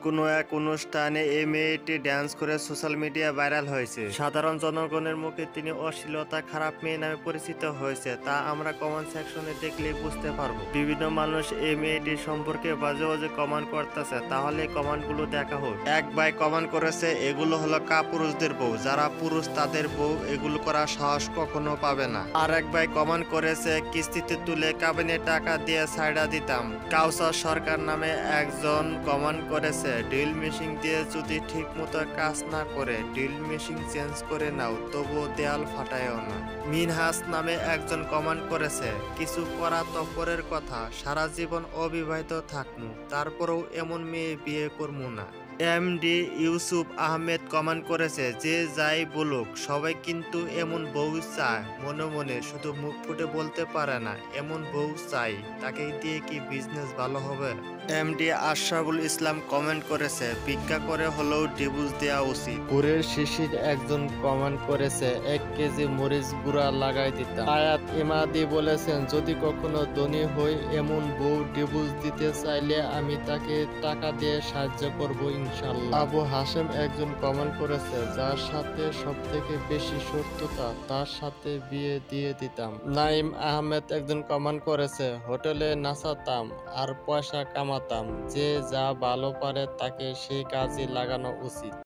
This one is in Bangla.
কোনো এক অনুষ্ঠানে এই মেয়েটি ড্যান্স করে সোশ্যাল মিডিয়ায় ভাইরাল হয়েছে। সাধারণ জনগণের মুখে তিনি অশ্লীলতা খারাপ মেয়ে নামে পরিচিত হয়েছে, তা আমরা কমেন্ট সেকশনে দেখলেই বুঝতে পারবো। বিভিন্ন মানুষ এই মেয়েটির সম্পর্কে বাজে বাজে কমেন্ট করতেছে, তাহলে কমেন্টগুলো দেখা হোক। এক ভাই কমেন্ট করেছে, এগুলো হলো কাপুরুষদের বউ, যারা পুরুষ তাদের বউ এগুলো করার সাহস কখনো পাবে না। আর এক ভাই কমেন্ট করেছে, কিস্তিতে তুলে কাবিনে টাকা দিয়ে ছাইড়া দিতাম। কাউসার সরকার নামে একজন কমেন্ট করেছে, ড্রিল মেশিন দিয়ে যদি ঠিক মতো কাজ না করে ড্রিল মেশিন চেঞ্জ করে নাও, তবুও দেয়াল ফাটায়ও না। মিনহাস নামে একজন কমেন্ট করেছে, কিছু করা তো পরের কথা, সারা জীবন অবিবাহিত থাকমু, তারপরেও এমন মেয়ে বিয়ে করমু না। এমডি ইউসুফ আহমেদ কমেন্ট করেছে, যে যাই বলুক সবাই কিন্তু এমন বউ চায়, মনে মনে শুধু মুখ ফুটে বলতে পারে না এমন বউ চাই, তাকে দিয়ে কি বিজনেস ভালো হবে? এমডি আশরাফুল ইসলাম কমেন্ট করেছে, ভিক্ষা করে হলেও ডিভোর্স দেওয়া উচিত। পুরের শিশির একজন কমেন্ট করেছে, 1 কেজি মরিচ গুঁড়া লাগাই দিতাম। আয়াত ইমাদি বলেছেন, যদি কখনো ধনী হই এমন বউ ডিভোর্স দিতে চাইলে আমি তাকে টাকা দিয়ে সাহায্য করব ইনশাআল্লাহ। আবু হাশেম একজন কমেন্ট করেছে, যার সাথে সব থেকে বেশি শত্রুতা তার সাথে বিয়ে দিয়ে দিতাম। নাইম আহমেদ একজন কমেন্ট করেছে, হোটেলে নাচাতাম আর পয়সা কামাতাম, যে যা ভালো পারে তাকে সেই কাজে লাগানো উচিত।